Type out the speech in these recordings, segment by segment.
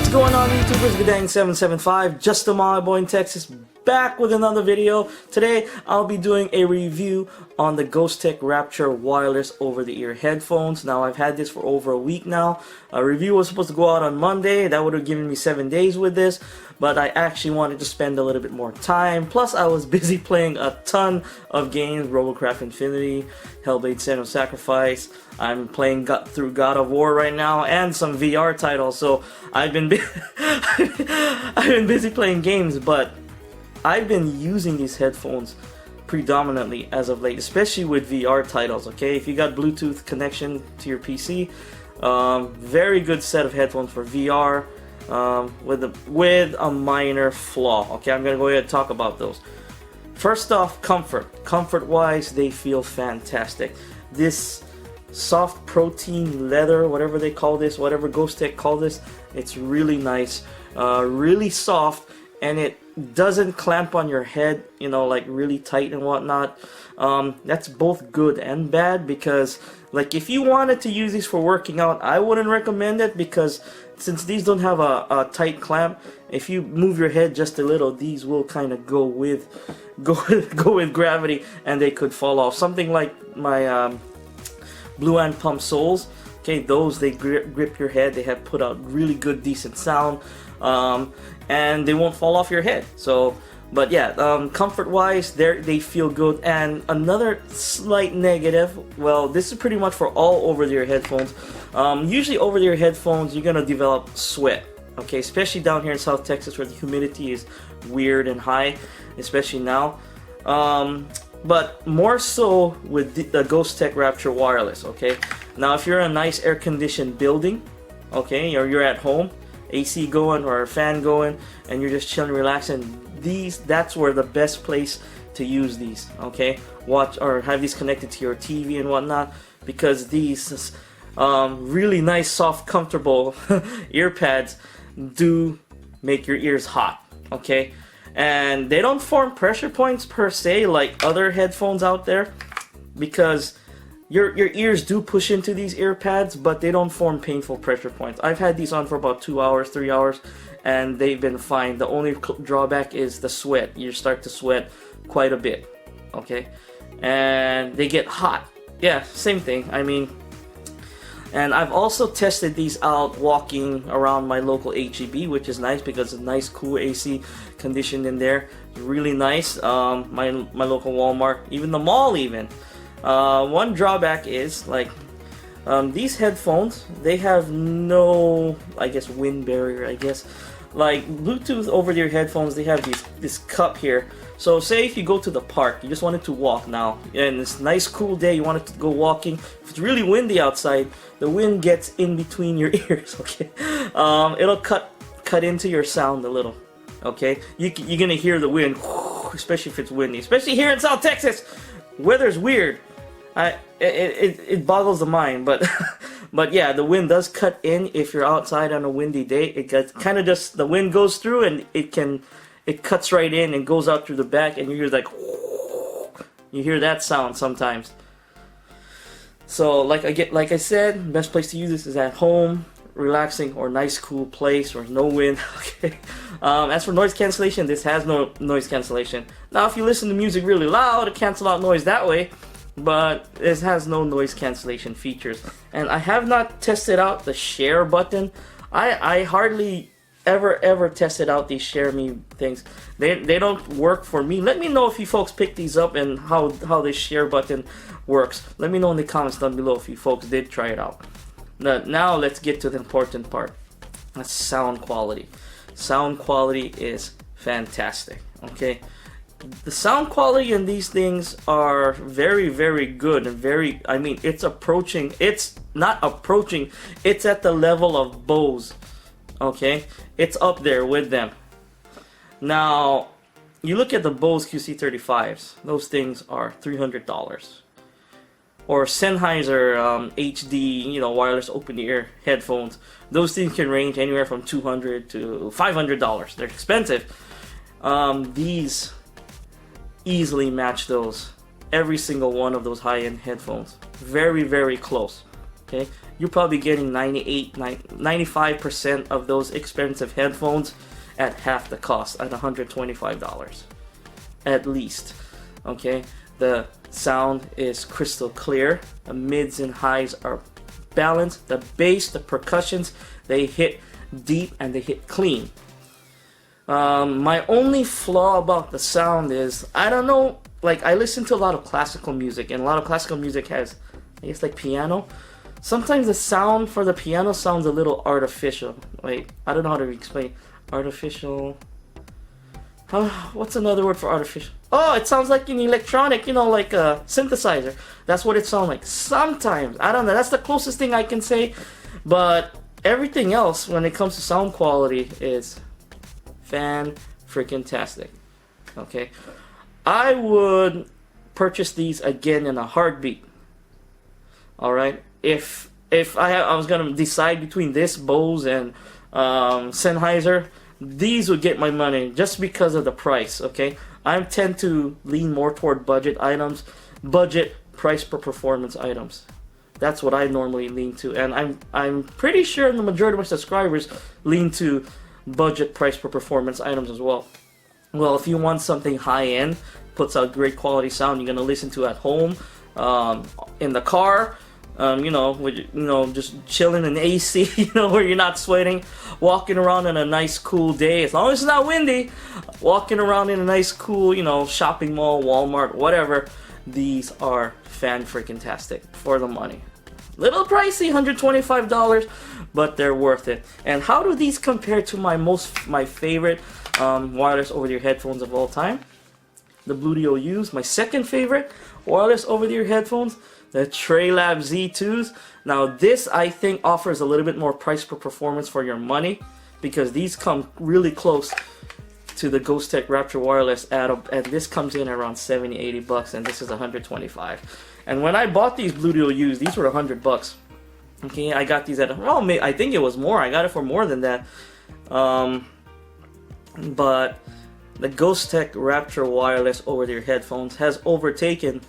What's going on, YouTubers? Guddang775, just a my boy in Texas, back with another video. Today I'll be doing a review on the Ghostek Rapture wireless over-the-ear headphones. Now, I've had this for over a week now. A review was supposed to go out on Monday. That would have given me 7 days with this, but I actually wanted to spend a little bit more time. Plus, I was busy playing a ton of games: Robocraft Infinity, Hellblade: Senua's Sacrifice. I'm playing through God of War right now, and some VR titles. So I've been busy playing games, but I've been using these headphones predominantly as of late, especially with VR titles. Okay, if you got Bluetooth connection to your PC, very good set of headphones for VR. With a minor flaw. Okay, I'm gonna go ahead and talk about those. First off, comfort-wise, they feel fantastic. This soft protein leather, whatever they call this, whatever Ghostek call this, it's really nice, really soft, and it doesn't clamp on your head, you know, like really tight and whatnot. That's both good and bad, because like if you wanted to use these for working out, I wouldn't recommend it, because since these don't have a tight clamp, if you move your head just a little, these will kind of go with gravity, and they could fall off. Something like my Blue and Pump soles. Okay, those, they grip your head. They have put out really good, decent sound, and they won't fall off your head. So, but yeah, comfort-wise, they feel good. And another slight negative, well, this is pretty much for all over-the-ear headphones. Usually over-the-ear headphones, you're gonna develop sweat. Okay, especially down here in South Texas, where the humidity is weird and high, especially now. But more so with the Ghostek Rapture wireless. Okay, now if you're in a nice air-conditioned building, okay, or you're at home, AC going or a fan going, and you're just chilling, relaxing, that's where the best place to use these. Okay, watch or have these connected to your TV and whatnot, because these really nice, soft, comfortable ear pads do make your ears hot. Okay, and they don't form pressure points per se like other headphones out there, because your ears do push into these ear pads, but they don't form painful pressure points. I've had these on for about 2 hours, 3 hours, and they've been fine. The only drawback is the sweat. You start to sweat quite a bit, okay? And they get hot. Yeah, same thing. I mean, and I've also tested these out walking around my local HEB, which is nice because it's a nice, cool AC conditioned in there. It's really nice. My local Walmart, even the mall even. One drawback is, like, these headphones, they have no, I guess, wind barrier, I guess. Like Bluetooth over-the-ear headphones, they have this cup here. So say if you go to the park, you just wanted to walk now, and it's a nice cool day, you wanted to go walking. If it's really windy outside, the wind gets in between your ears, okay? It'll cut into your sound a little, okay? You're gonna hear the wind, especially if it's windy. Especially here in South Texas, weather's weird. It boggles the mind, but but yeah, the wind does cut in if you're outside on a windy day. It gets kind of just, the wind goes through, and it cuts right in and goes out through the back, and you hear like, you hear that sound sometimes. So like I said, best place to use this is at home, relaxing, or nice cool place where there's no wind. Okay. As for noise cancellation, this has no noise cancellation. Now, if you listen to music really loud, it cancels out noise that way, but it has no noise cancellation features. And I have not tested out the share button. I hardly ever tested out these share me things. They don't work for me. Let me know if you folks pick these up and how this share button works. Let me know in the comments down below if you folks did try it out. Now let's get to the important part. That's sound quality. Sound quality is fantastic. Okay, the sound quality in these things are very, very good, and very, I mean, it's not approaching, it's at the level of Bose. Okay, it's up there with them. Now, you look at the Bose QC35s, those things are $300. Or Sennheiser HD, you know, wireless open-ear headphones, those things can range anywhere from $200 to $500. They're expensive. These easily match those. Every single one of those high-end headphones. Very, very close. Okay, you're probably getting 95% of those expensive headphones at half the cost, at $125 at least. Okay, the sound is crystal clear, the mids and highs are balanced, the bass, the percussions, they hit deep and they hit clean. My only flaw about the sound is, I don't know, like I listen to a lot of classical music, and a lot of classical music has, I guess, like piano. Sometimes the sound for the piano sounds a little artificial. Like, I don't know how to explain. Artificial. What's another word for artificial? Oh, it sounds like an electronic, you know, like a synthesizer. That's what it sounds like. Sometimes. I don't know. That's the closest thing I can say. But everything else, when it comes to sound quality, is fan-freaking-tastic. Okay? I would purchase these again in a heartbeat. Alright? If I was gonna decide between this, Bose, and Sennheiser, these would get my money just because of the price. Okay, I tend to lean more toward budget items, budget price per performance items. That's what I normally lean to, and I'm pretty sure the majority of my subscribers lean to budget price per performance items as well. Well, if you want something high end, puts out great quality sound, you're gonna listen to at home, in the car. Just chilling in AC, where you're not sweating, walking around in a nice cool day, as long as it's not windy, walking around in a nice cool, shopping mall, Walmart, whatever. These are fan-freaking-tastic for the money. Little pricey, $125, but they're worth it. And how do these compare to my favorite wireless over-the-ear headphones of all time? The Bluetooth U's, my second favorite wireless over-the-ear headphones. The Trailab Z2s. Now this, I think, offers a little bit more price per performance for your money, because these come really close to the Ghostek Rapture wireless and this comes in around $70-80, and this is $125. And when I bought these Bluetooth U's, these were $100. Okay, I got these at, I think it was more. I got it for more than that. But the Ghostek Rapture wireless over-the-ear headphones has overtaken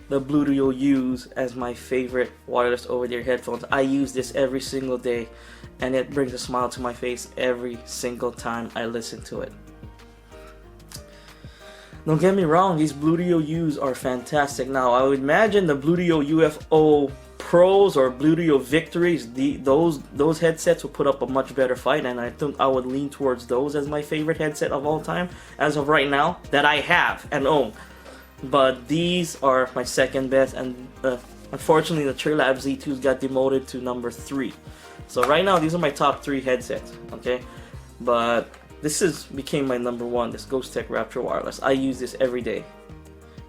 the Bluetooth U's as my favorite wireless over-the-ear headphones. I use this every single day, and it brings a smile to my face every single time I listen to it. Don't get me wrong, these Bluetooth U's are fantastic. Now, I would imagine the Bluetooth UFO Pros or Bluetooth Victories, those headsets will put up a much better fight, and I think I would lean towards those as my favorite headset of all time, as of right now, that I have and own. But these are my second best, and unfortunately the Trailab Z2s got demoted to number 3. So right now these are my top 3 headsets, okay? But this became my number 1, this Ghostek Rapture wireless. I use this every day,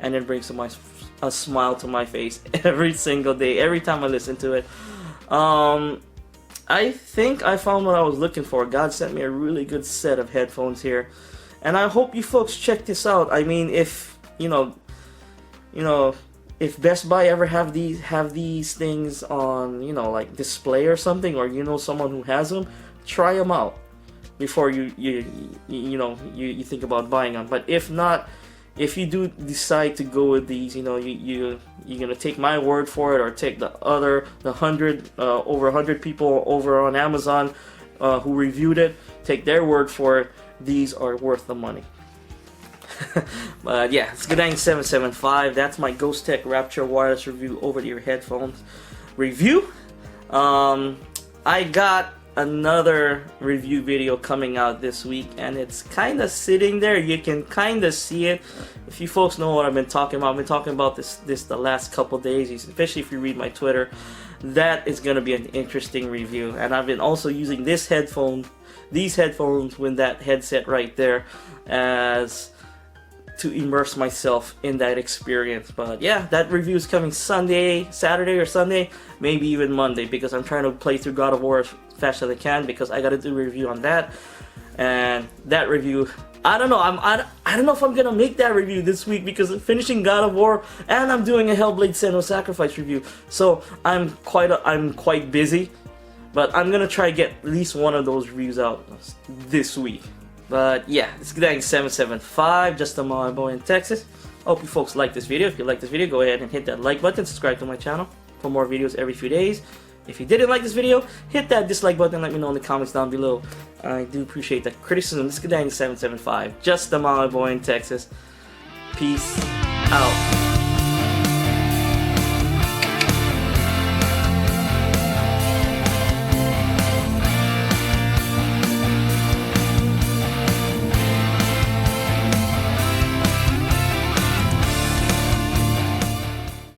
and it brings a smile to my face every single day, every time I listen to it. I think I found what I was looking for. God sent me a really good set of headphones here, and I hope you folks check this out. I mean, if if Best Buy ever have these things on, like display or something, or someone who has them, try them out before you think about buying them. But if not, if you do decide to go with these, you're gonna take my word for it, or take over 100 people over on Amazon who reviewed it, take their word for it. These are worth the money. But yeah, it's Guddang 775. That's my Ghostek Rapture wireless review over-the-ear headphones review. I got another review video coming out this week, and it's kind of sitting there. You can kind of see it. If you folks know what I've been talking about, I've been talking about this the last couple days, especially if you read my Twitter. That is going to be an interesting review, and I've been also using these headphones with that headset right there to immerse myself in that experience. But yeah, that review is coming Saturday or Sunday, maybe even Monday, because I'm trying to play through God of War as fast as I can, because I got to do a review on that. And that review, I don't know. I don't know if I'm gonna make that review this week, because I'm finishing God of War and I'm doing a Hellblade: Senua's Sacrifice review. So I'm quite busy, but I'm gonna try to get at least one of those reviews out this week. But yeah, it's Guddang 775, just a my boy in Texas. Hope you folks like this video. If you like this video, go ahead and hit that like button, subscribe to my channel. for more videos every few days. If you didn't like this video, hit that dislike button and let me know in the comments down below. I do appreciate that criticism. This is Guddang 775, just a mile boy in Texas. Peace out.